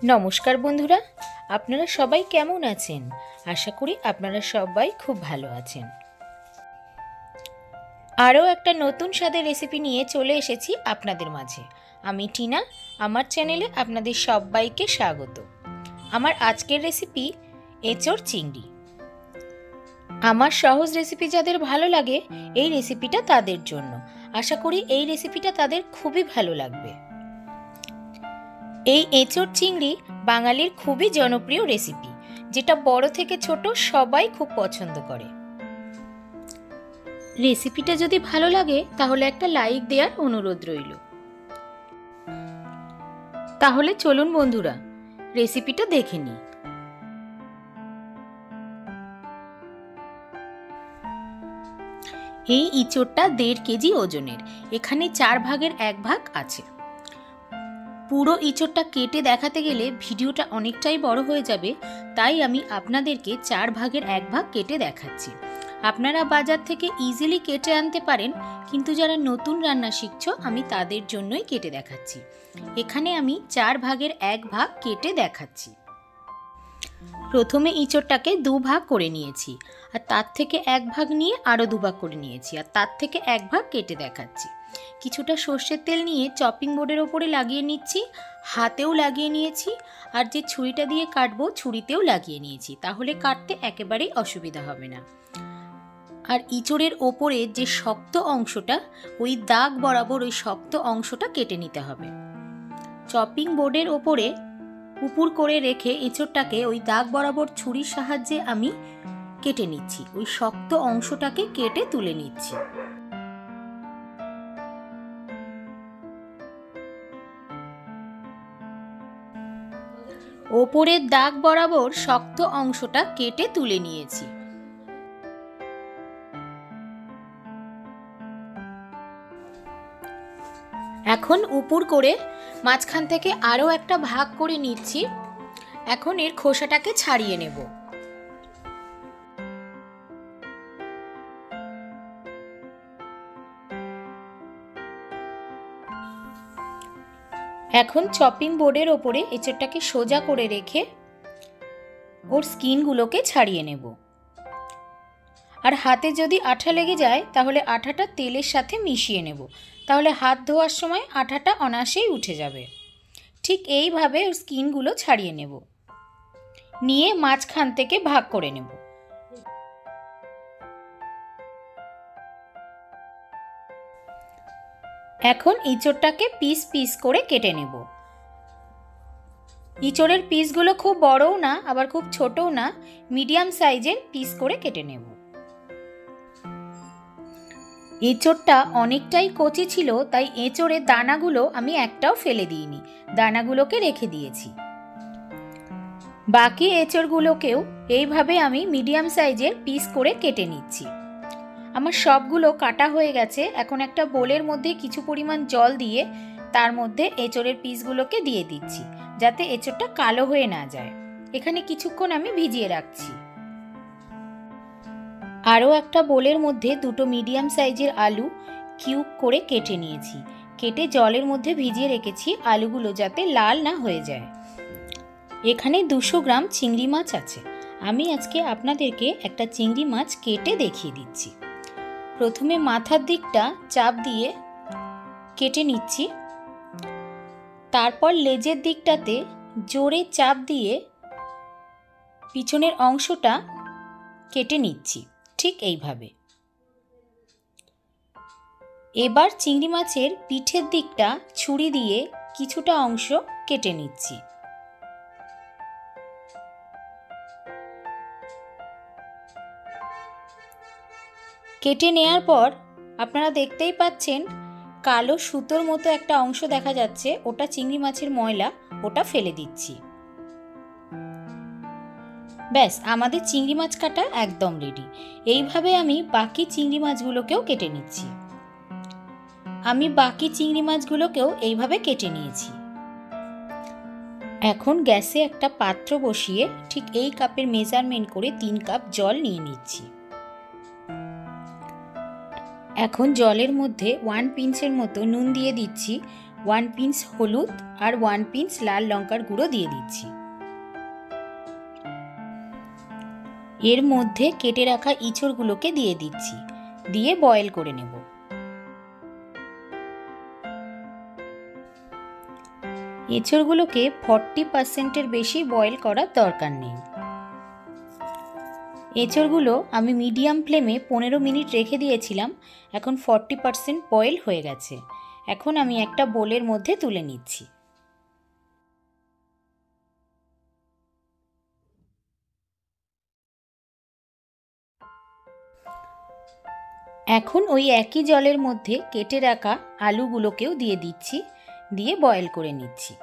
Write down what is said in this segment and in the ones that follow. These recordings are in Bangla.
নমস্কার বন্ধুরা, আপনারা সবাই কেমন আছেন? আশা করি আপনারা সবাই খুব ভালো আছেন। আরও একটা নতুন স্বাদের রেসিপি নিয়ে চলে এসেছি আপনাদের মাঝে। আমি টিনা, আমার চ্যানেলে আপনাদের সবাইকে স্বাগত। আমার আজকের রেসিপি এঁচোড় চিংড়ি। আমার সহজ রেসিপি যাদের ভালো লাগে, এই রেসিপিটা তাদের জন্য। আশা করি এই রেসিপিটা তাদের খুবই ভালো লাগবে। এই এঁচোড় চিংড়ি বাঙালির খুবই জনপ্রিয় রেসিপি, যেটা বড় থেকে ছোট সবাই খুব পছন্দ করে। রেসিপিটা যদি ভালো লাগে তাহলে একটা লাইক দেওয়ার অনুরোধ রইল। তাহলে চলুন বন্ধুরা, রেসিপিটা দেখে নিই। এই এঁচোড়টা 1.5 কেজি ওজনের। এখানে 4 ভাগের 1 ভাগ আছে। পুরো এঁচোড়টা কেটে দেখাতে গেলে ভিডিওটা অনেকটাই বড় হয়ে যাবে, তাই আমি আপনাদেরকে 4 ভাগের 1 ভাগ কেটে দেখাচ্ছি। আপনারা বাজার থেকে ইজিলি কেটে আনতে পারেন, কিন্তু যারা নতুন রান্না শিখছো আমি তাদের জন্যই কেটে দেখাচ্ছি। এখানে আমি 4 ভাগের 1 ভাগ কেটে দেখাচ্ছি। প্রথমে এঁচোড়টাকে 2 ভাগ করে নিয়েছি, আর তার থেকে 1 ভাগ নিয়ে আরও 2 ভাগ করে নিয়েছি, আর তার থেকে 1 ভাগ কেটে দেখাচ্ছি। কিছুটা সর্ষের তেল নিয়ে চপিং বোর্ডের ওপরে লাগিয়ে নিচ্ছি, হাতেও লাগিয়ে নিয়েছি, আর যে ছুরিটা দিয়ে কাটবো ছুরিতেও লাগিয়ে নিয়েছি, তাহলে কাটতে একেবারেই অসুবিধা হবে না। আর এঁচোড়ের ওপরে যে শক্ত অংশটা, ওই দাগ বরাবর ওই শক্ত অংশটা কেটে নিতে হবে। চপিং বোর্ডের ওপরে উপুর করে রেখে এঁচোড়টাকে ওই দাগ বরাবর ছুরির সাহায্যে আমি কেটে নিচ্ছি। ওই শক্ত অংশটাকে কেটে তুলে নিচ্ছি। ওপরের দাগ বরাবর শক্ত অংশটা কেটে তুলে নিয়েছি। এখন উপর করে মাঝখান থেকে আরও একটা ভাগ করে নিচ্ছি। এখন এর খোসাটাকে ছাড়িয়ে নেব। এখন চপিং বোর্ডের ওপরে এঁচোড়টাকে সোজা করে রেখে ওর স্কিনগুলোকে ছাড়িয়ে নেব। আর হাতে যদি আঠা লেগে যায় তাহলে আঠাটা তেলের সাথে মিশিয়ে নেব, তাহলে হাত ধোয়ার সময় আঠাটা অনায়াসেই উঠে যাবে। ঠিক এইভাবে ওর স্কিনগুলো ছাড়িয়ে নেব, নিয়ে মাঝখান থেকে ভাগ করে নেব। এখন এঁচোড়টাকে পিস পিস করে কেটে নেব। এঁচোড়ের পিসগুলো খুব বড়ও না আবার খুব ছোটও না, মিডিয়াম সাইজের পিস করে কেটে নেব। এঁচোড়টা অনেকটাই কচি ছিল, তাই এঁচোড়ের দানাগুলো আমি একটাও ফেলে দিইনি, দানাগুলোকে রেখে দিয়েছি। বাকি এঁচোড়গুলোকেও এইভাবে আমি মিডিয়াম সাইজের পিস করে কেটে নিচ্ছি। আমার সবগুলো কাটা হয়ে গেছে। এখন একটা বোলের মধ্যে কিছু পরিমাণ জল দিয়ে তার মধ্যে এঁচোড়ের পিসগুলোকে দিয়ে দিচ্ছি, যাতে এঁচোড়টা কালো হয়ে না যায়। এখানে কিছুক্ষণ আমি ভিজিয়ে রাখছি। আরও একটা বোলের মধ্যে 2টো মিডিয়াম সাইজের আলু কিউব করে কেটে নিয়েছি। কেটে জলের মধ্যে ভিজিয়ে রেখেছি আলুগুলো যাতে লাল না হয়ে যায়। এখানে 200 গ্রাম চিংড়ি মাছ আছে। আমি আজকে আপনাদেরকে একটা চিংড়ি মাছ কেটে দেখিয়ে দিচ্ছি। প্রথমে মাথার দিকটা চাপ দিয়ে কেটে নিচ্ছি, তারপর লেজের দিকটাতে জোরে চাপ দিয়ে পিছনের অংশটা কেটে নিচ্ছি, ঠিক এইভাবে। এবার চিংড়ি মাছের পিঠের দিকটা ছুরি দিয়ে কিছুটা অংশ কেটে নিচ্ছি। কেটে নেয়ার পর আপনারা দেখতেই পাচ্ছেন কালো সুতোর মতো একটা অংশ দেখা যাচ্ছে, ওটা চিংড়ি মাছের ময়লা, ওটা ফেলে দিচ্ছি। ব্যাস, আমাদের চিংড়ি মাছ কাটা একদম রেডি। এইভাবে আমি বাকি চিংড়ি মাছগুলোকেও কেটে নিচ্ছি। আমি বাকি চিংড়ি মাছগুলোকেও এইভাবে কেটে নিয়েছি। এখন গ্যাসে একটা পাত্র বসিয়ে ঠিক এই কাপের মেজারমেন্ট করে 3 কাপ জল নিয়ে নিচ্ছি। এখন জলের মধ্যে 1 পিঞ্চের মতো নুন দিয়ে দিচ্ছি। 1 পিঞ্চ হলুদ আর 1 পিঞ্চ লাল লঙ্কার গুঁড়ো দিয়ে দিচ্ছি। এর মধ্যে কেটে রাখা ইঁচড়গুলোকে দিয়ে দিচ্ছি, দিয়ে বয়েল করে নেব। এঁচড়গুলোকে 40%-এর বেশি বয়েল করার দরকার নেই। এঁচড়গুলো আমি মিডিয়াম ফ্লেমে 15 মিনিট রেখে দিয়েছিলাম, এখন 40% বয়েল হয়ে গেছে। এখন আমি একটা বোলের মধ্যে তুলে নিচ্ছি। এখন ওই একই জলের মধ্যে কেটে রাখা আলুগুলোকেও দিয়ে দিচ্ছি, দিয়ে বয়েল করে নিচ্ছি।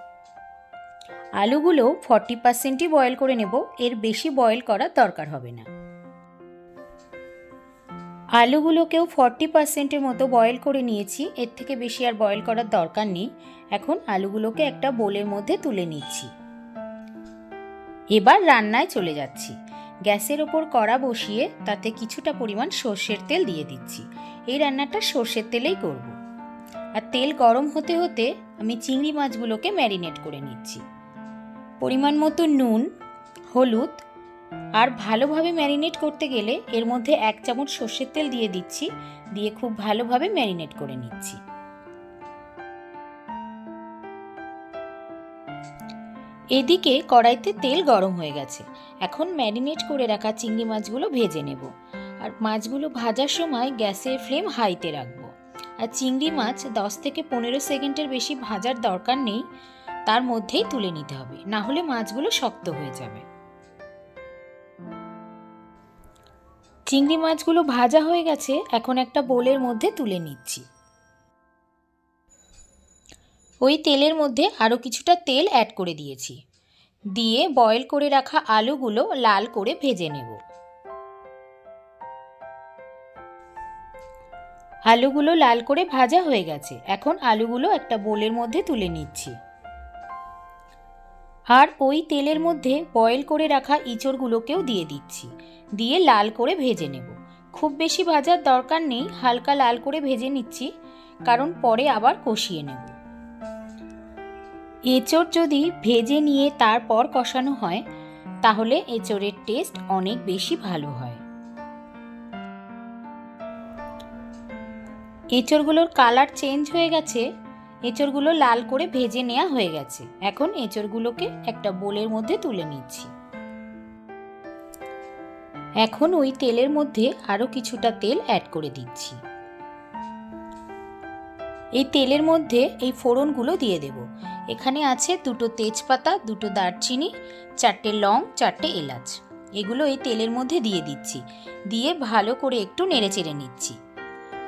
আলুগুলো 40%ই বয়েল করে নেব, এর বেশি বয়েল করার দরকার হবে না। আলুগুলোকেও 40%-এর মতো বয়েল করে নিয়েছি, এর থেকে বেশি আর বয়েল করার দরকার নেই। এখন আলুগুলোকে একটা বোলের মধ্যে তুলে নিচ্ছি। এবার রান্নায় চলে যাচ্ছি। গ্যাসের ওপর কড়া বসিয়ে তাতে কিছুটা পরিমাণ সর্ষের তেল দিয়ে দিচ্ছি। এই রান্নাটা সর্ষের তেলেই করব। আর তেল গরম হতে হতে আমি চিংড়ি মাছগুলোকে ম্যারিনেট করে নিচ্ছি। পরিমাণ মতো নুন, হলুদ আর ভালোভাবে ম্যারিনেট করতে গেলে এর মধ্যে 1 চামচ সর্ষের তেল দিয়ে দিচ্ছি, দিয়ে খুব ভালোভাবে ম্যারিনেট করে নিচ্ছি। এদিকে কড়াইতে তেল গরম হয়ে গেছে। এখন ম্যারিনেট করে রাখা চিংড়ি মাছগুলো ভেজে নেব। আর মাছগুলো ভাজার সময় গ্যাসের ফ্লেম হাইতে রাখবো। আর চিংড়ি মাছ 10 থেকে 15 সেকেন্ডের বেশি ভাজার দরকার নেই, তার মধ্যেই তুলে নিতে হবে, না হলে মাছগুলো শক্ত হয়ে যাবে। চিংড়ি মাছগুলো ভাজা হয়ে গেছে, এখন একটা বোলের মধ্যে তুলে নিচ্ছি। ওই তেলের মধ্যে আরও কিছুটা তেল অ্যাড করে দিয়েছি, দিয়ে বয়েল করে রাখা আলুগুলো লাল করে ভেজে নেব। আলুগুলো লাল করে ভাজা হয়ে গেছে, এখন আলুগুলো একটা বোলের মধ্যে তুলে নিচ্ছি। আর ওই তেলের মধ্যে বয়েল করে রাখা ইঁচড়গুলোকেও দিয়ে দিচ্ছি, দিয়ে লাল করে ভেজে নেব। খুব বেশি ভাজার দরকার নেই, হালকা লাল করে ভেজে নিচ্ছি, কারণ পরে আবার কষিয়ে নেব। এঁচড় যদি ভেজে নিয়ে তারপর কষানো হয় তাহলে এঁচড়ের টেস্ট অনেক বেশি ভালো হয়। এঁচড়গুলোর কালার চেঞ্জ হয়ে গেছে, এঁচড়গুলো লাল করে ভেজে নেওয়া হয়ে গেছে। এখন এঁচড়গুলোকে একটা বোলের মধ্যে তুলে নিচ্ছি। এখন ওই তেলের মধ্যে আরও কিছুটা তেল অ্যাড করে দিচ্ছি। এই তেলের মধ্যে এই ফোড়নগুলো দিয়ে দেব। এখানে আছে 2টো তেজপাতা, 2টো দারচিনি, 4টে লং, 4টে এলাচ। এগুলো এই তেলের মধ্যে দিয়ে দিচ্ছি, দিয়ে ভালো করে একটু নেড়েচেড়ে নিচ্ছি,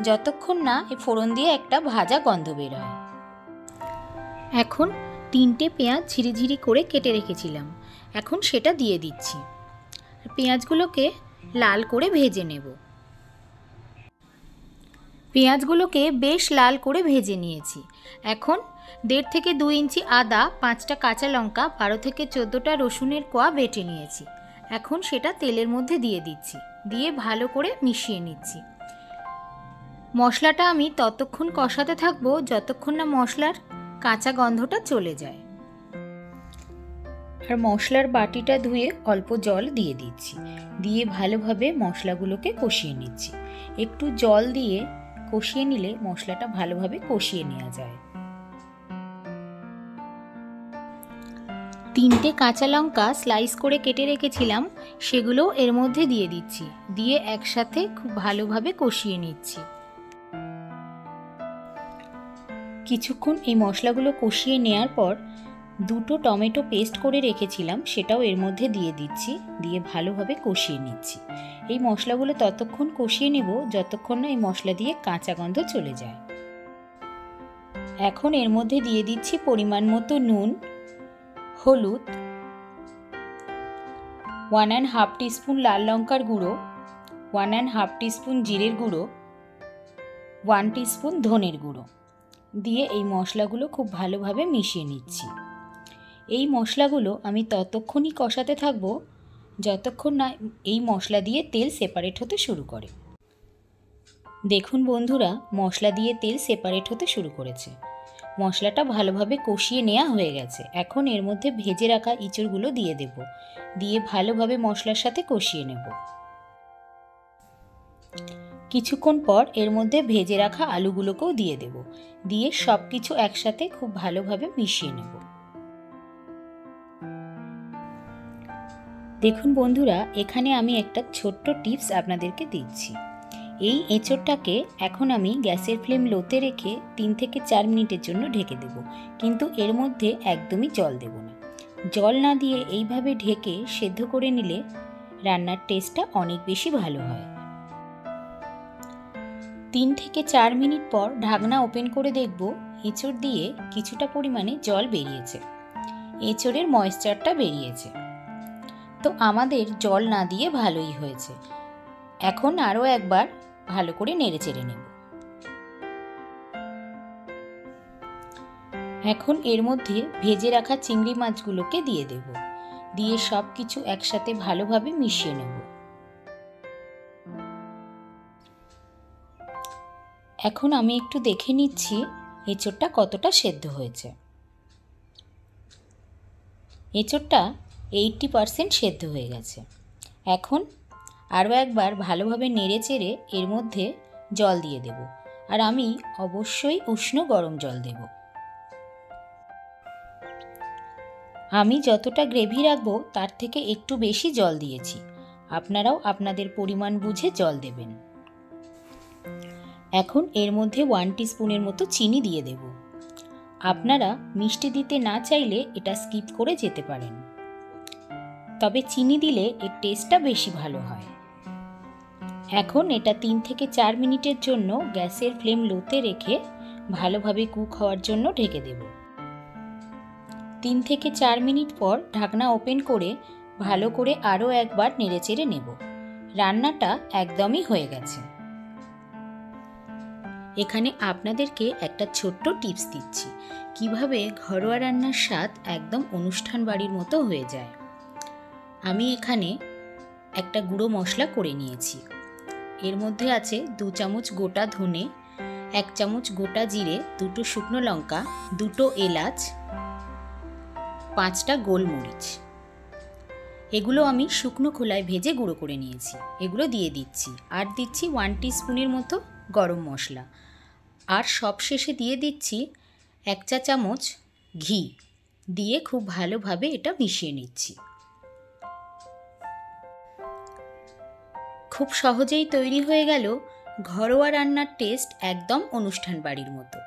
যতক্ষণ না এই ফোড়ন দিয়ে একটা ভাজা গন্ধ বের হয়। এখন 3টে পেঁয়াজ ঝিরিঝিরি করে কেটে রেখেছিলাম, এখন সেটা দিয়ে দিচ্ছি। পেঁয়াজগুলোকে লাল করে ভেজে নেব। পেঁয়াজগুলোকে বেশ লাল করে ভেজে নিয়েছি। এখন 1.5 থেকে 2 ইঞ্চি আদা, 5টা কাঁচা লঙ্কা, 12 থেকে 14টা রসুনের কোয়া বেটে নিয়েছি। এখন সেটা তেলের মধ্যে দিয়ে দিচ্ছি, দিয়ে ভালো করে মিশিয়ে নিচ্ছি। মশলাটা আমি ততক্ষণ কষাতে থাকবো যতক্ষণ না মশলার কাঁচা গন্ধটা চলে যায়। আর মশলার বাটিটা ধুয়ে অল্প জল দিয়ে দিচ্ছি, দিয়ে ভালোভাবে মশলাগুলোকে কষিয়ে নিচ্ছি। একটু জল দিয়ে কষিয়ে নিলে মশলাটা ভালোভাবে কষিয়ে নেওয়া যায়। 3টে কাঁচা লঙ্কা স্লাইস করে কেটে রেখেছিলাম, সেগুলো এর মধ্যে দিয়ে দিচ্ছি, দিয়ে একসাথে খুব ভালোভাবে কষিয়ে নিচ্ছি। কিছুক্ষণ এই মশলাগুলো কষিয়ে নেওয়ার পর 2টো টমেটো পেস্ট করে রেখেছিলাম, সেটাও এর মধ্যে দিয়ে দিচ্ছি, দিয়ে ভালোভাবে কষিয়ে নিচ্ছি। এই মশলাগুলো ততক্ষণ কষিয়ে নেব যতক্ষণ না এই মশলা দিয়ে কাঁচা গন্ধ চলে যায়। এখন এর মধ্যে দিয়ে দিচ্ছি পরিমাণ মতো নুন, হলুদ, 1.5 টিস্পুন লাল লঙ্কার গুঁড়ো, 1.5 টিস্পুন জিরের গুঁড়ো, 1 টিস্পুন ধনের গুঁড়ো দিয়ে এই মশলাগুলো খুব ভালোভাবে মিশিয়ে নিচ্ছি। এই মশলাগুলো আমি ততক্ষণই কষাতে থাকবো যতক্ষণ না এই মশলা দিয়ে তেল সেপারেট হতে শুরু করে। দেখুন বন্ধুরা, মশলা দিয়ে তেল সেপারেট হতে শুরু করেছে। মশলাটা ভালোভাবে কষিয়ে নেওয়া হয়ে গেছে। এখন এর মধ্যে ভেজে রাখা ইঁচড়গুলো দিয়ে দেব, দিয়ে ভালোভাবে মশলার সাথে কষিয়ে নেব। কিছুক্ষণ পর এর মধ্যে ভেজে রাখা আলুগুলোকেও দিয়ে দেব, দিয়ে সব কিছু একসাথে খুব ভালোভাবে মিশিয়ে নেব। দেখুন বন্ধুরা, এখানে আমি একটা ছোট্ট টিপস আপনাদেরকে দিচ্ছি। এই এঁচড়টাকে এখন আমি গ্যাসের ফ্লেম লোতে রেখে 3 থেকে 4 মিনিটের জন্য ঢেকে দেব, কিন্তু এর মধ্যে একদমই জল দেব না। জল না দিয়ে এইভাবে ঢেকে সেদ্ধ করে নিলে রান্নার টেস্টটা অনেক বেশি ভালো হয়। 3 থেকে 4 মিনিট পর ঢাকনা ওপেন করে দেখব এঁচড় দিয়ে কিছুটা পরিমাণে জল বেরিয়েছে, এঁচড়ের ময়েশ্চারটা বেরিয়েছে। তো আমাদের জল না দিয়ে ভালোই হয়েছে। এখন আরও একবার ভালো করে নেড়ে চেড়ে নেব। এখন এর মধ্যে ভেজে রাখা চিংড়ি মাছগুলোকে দিয়ে দেব, দিয়ে সব কিছু একসাথে ভালোভাবে মিশিয়ে নেব। এখন আমি একটু দেখে নিচ্ছি এঁচড়টা কতটা সেদ্ধ হয়েছে। এঁচড়টা 80% সেদ্ধ হয়ে গেছে। এখন আরও একবার ভালোভাবে নেড়ে চেড়ে এর মধ্যে জল দিয়ে দেব, আর আমি অবশ্যই উষ্ণ গরম জল দেব। আমি যতটা গ্রেভি রাখবো তার থেকে একটু বেশি জল দিয়েছি, আপনারাও আপনাদের পরিমাণ বুঝে জল দেবেন। এখন এর মধ্যে 1 টিস্পুনের মতো চিনি দিয়ে দেব। আপনারা মিষ্টি দিতে না চাইলে এটা স্কিপ করে যেতে পারেন, তবে চিনি দিলে এর টেস্টটা বেশি ভালো হয়। এখন এটা 3 থেকে 4 মিনিটের জন্য গ্যাসের ফ্লেম লোতে রেখে ভালোভাবে কুক হওয়ার জন্য ঢেকে দেব। 3 থেকে 4 মিনিট পর ঢাকনা ওপেন করে ভালো করে আরও একবার নেড়েচেড়ে নেব। রান্নাটা একদমই হয়ে গেছে। এখানে আপনাদেরকে একটা ছোট্ট টিপস দিচ্ছি, কিভাবে ঘরোয়া রান্নার স্বাদ একদম অনুষ্ঠান বাড়ির মতো হয়ে যায়। আমি এখানে একটা গুঁড়ো মশলা করে নিয়েছি। এর মধ্যে আছে 2 চামচ গোটা ধনে, 1 চামচ গোটা জিরে, 2টো শুকনো লঙ্কা, 2টো এলাচ, 5টা গোলমরিচ। এগুলো আমি শুকনো খোলায় ভেজে গুঁড়ো করে নিয়েছি। এগুলো দিয়ে দিচ্ছি, আর দিচ্ছি 1 টিস্পুনের মতো গরম মশলা, আর সবশেষে দিয়ে দিচ্ছি 1 চা চামচ ঘি, দিয়ে খুব ভালোভাবে এটা মিশিয়ে নিচ্ছি। খুব সহজেই তৈরি হয়ে গেল ঘরোয়া রান্নার টেস্ট একদম অনুষ্ঠান বাড়ির মতো।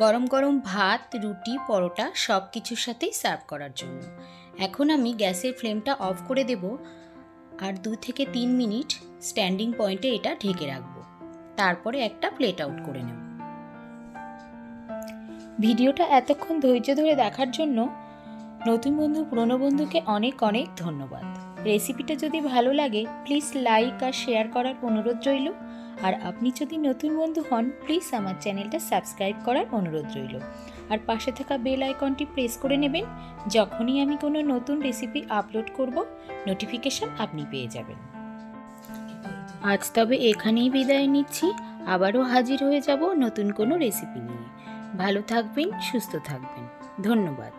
গরম গরম ভাত, রুটি, পরোটা সব কিছুর সাথেই সার্ভ করার জন্য। এখন আমি গ্যাসের ফ্লেমটা অফ করে দেব, আর 2 থেকে 3 মিনিট স্ট্যান্ডিং পয়েন্টে এটা ঢেকে রাখব। তারপরে একটা প্লেট আউট করে নেব। ভিডিওটা এতক্ষণ ধৈর্য ধরে দেখার জন্য নতুন বন্ধু পুরনো বন্ধুকে অনেক অনেক ধন্যবাদ। রেসিপিটা যদি ভালো লাগে প্লিজ লাইক আর শেয়ার করার অনুরোধ রইল, আর আপনি যদি নতুন বন্ধু হন প্লিজ আমার চ্যানেলটা সাবস্ক্রাইব করার অনুরোধ রইল, আর পাশে থাকা বেল আইকনটি প্রেস করে নেবেন। যখনই আমি কোনো নতুন রেসিপি আপলোড করব নোটিফিকেশন আপনি পেয়ে যাবেন। আজ তবে এখানেই বিদায় নিচ্ছি, আবারও হাজির হয়ে যাব নতুন কোনো রেসিপি নিয়ে। ভালো থাকবেন, সুস্থ থাকবেন। ধন্যবাদ।